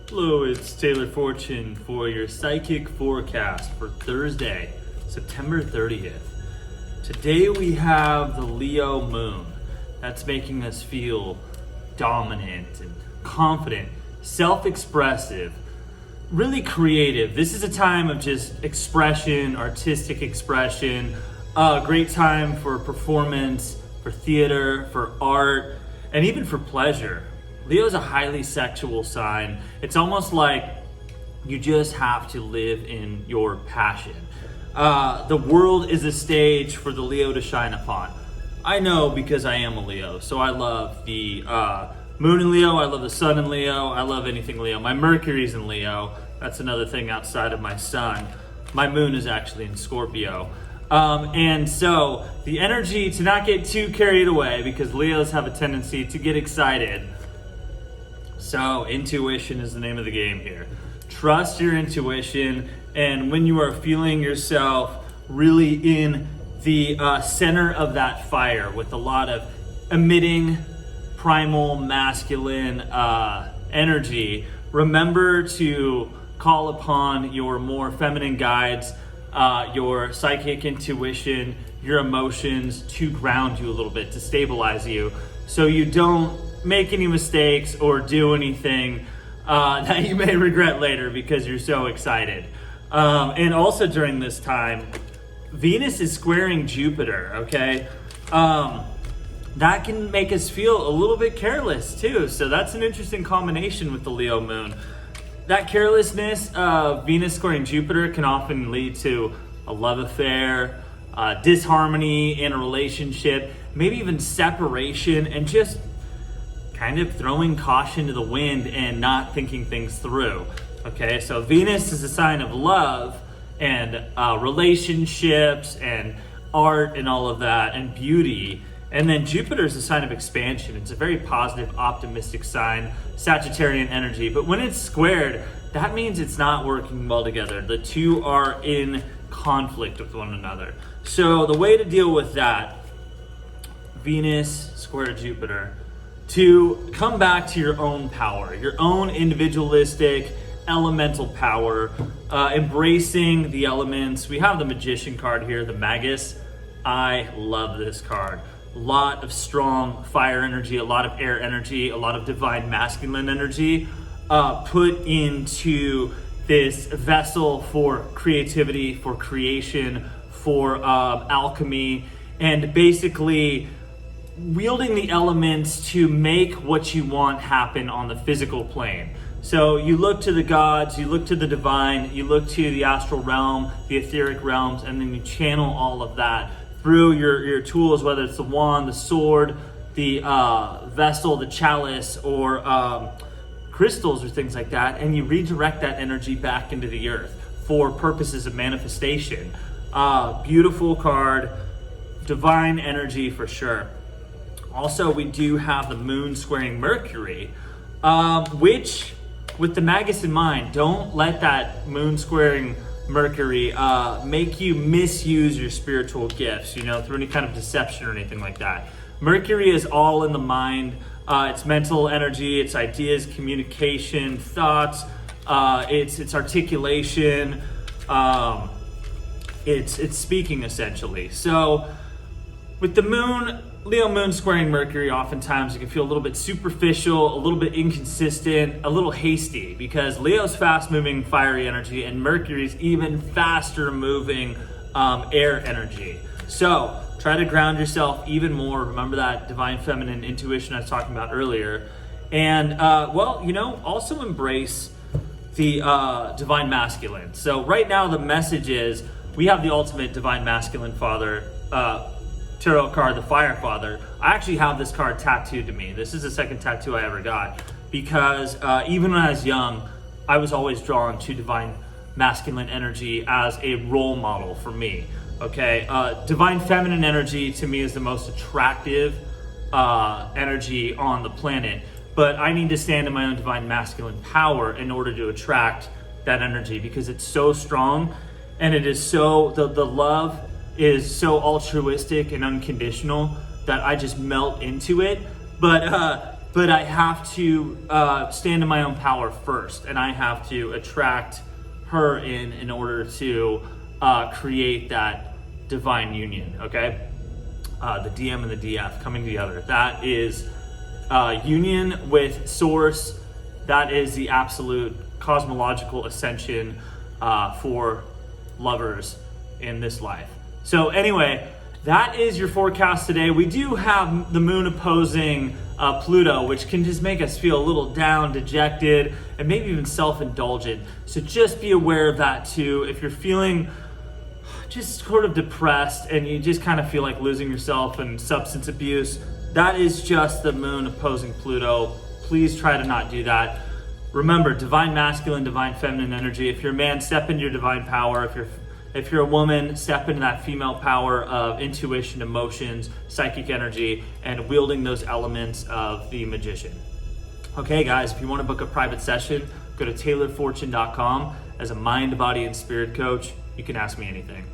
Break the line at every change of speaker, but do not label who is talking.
Hello, it's Taylor Fortune for your psychic forecast for Thursday, September 30th. Today we have the Leo moon. That's making us feel dominant and confident, self-expressive, really creative. This is a time of just expression, artistic expression, a great time for performance, for theater, for art, and even for pleasure. Leo is a highly sexual sign. It's almost like you just have to live in your passion. The world is a stage for the Leo to shine upon. I know because I am a Leo, so I love the moon in Leo, I love the sun in Leo, I love anything Leo. My Mercury's in Leo. That's another thing outside of my sun. My moon is actually in Scorpio. And so the energy to not get too carried away, because Leos have a tendency to get excited. So intuition is the name of the game here. Trust your intuition, and when you are feeling yourself really in the center of that fire with a lot of emitting primal masculine energy, remember to call upon your more feminine guides, your psychic intuition, your emotions to ground you a little bit, to stabilize you, so you don't make any mistakes or do anything that you may regret later because you're so excited. And also during this time, Venus is squaring Jupiter, okay? That can make us feel a little bit careless too. So that's an interesting combination with the Leo moon. That carelessness of Venus squaring Jupiter can often lead to a love affair, disharmony in a relationship, maybe even separation, and just kind of throwing caution to the wind and not thinking things through. Okay, so Venus is a sign of love and relationships and art and all of that and beauty. And then Jupiter is a sign of expansion. It's a very positive, optimistic sign, Sagittarian energy. But when it's squared, that means it's not working well together. The two are in conflict with one another. So the way to deal with that, Venus square Jupiter, to come back to your own power, your own individualistic elemental power, embracing the elements. We have the Magician card here, the Magus. I love this card. A lot of strong fire energy, a lot of air energy, a lot of divine masculine energy put into this vessel for creativity, for creation, for alchemy, and basically wielding the elements to make what you want happen on the physical plane. So you look to the gods, you look to the divine, you look to the astral realm, the etheric realms, and then you channel all of that through your tools, whether it's the wand, the sword, the vessel, the chalice, or crystals or things like that, and you redirect that energy back into the earth for purposes of manifestation. Beautiful card, divine energy for sure. Also, we do have the moon squaring Mercury, which, with the Magus in mind, don't let that moon squaring Mercury make you misuse your spiritual gifts, through any kind of deception or anything like that. Mercury is all in the mind. It's mental energy, it's ideas, communication, thoughts, it's articulation, it's speaking essentially. So with the moon, Leo moon squaring Mercury, oftentimes you can feel a little bit superficial, a little bit inconsistent, a little hasty, because Leo's fast moving fiery energy and Mercury's even faster moving air energy. So try to ground yourself even more. Remember that divine feminine intuition I was talking about earlier. And also embrace the divine masculine. So right now the message is we have the ultimate divine masculine father, tarot card, the Fire Father. I actually have this card tattooed to me. This is the second tattoo I ever got, because even when I was young, I was always drawn to divine masculine energy as a role model for me. Okay, divine feminine energy to me is the most attractive energy on the planet, but I need to stand in my own divine masculine power in order to attract that energy, because it's so strong and it is so, the love is so altruistic and unconditional that I just melt into it. But but I have to stand in my own power first, and I have to attract her in order to create that divine union, okay? The DM and the DF coming together. That is union with source. That is the absolute cosmological ascension for lovers in this life. So anyway, that is your forecast today. We do have the moon opposing Pluto, which can just make us feel a little down, dejected, and maybe even self-indulgent. So just be aware of that too. If you're feeling just sort of depressed and you just kind of feel like losing yourself and substance abuse, that is just the moon opposing Pluto. Please try to not do that. Remember, divine masculine, divine feminine energy. If you're a man, step into your divine power. If you're a woman, step into that female power of intuition, emotions, psychic energy, and wielding those elements of the magician. Okay, guys, if you want to book a private session, go to tailoredfortune.com. As a mind, body, and spirit coach, you can ask me anything.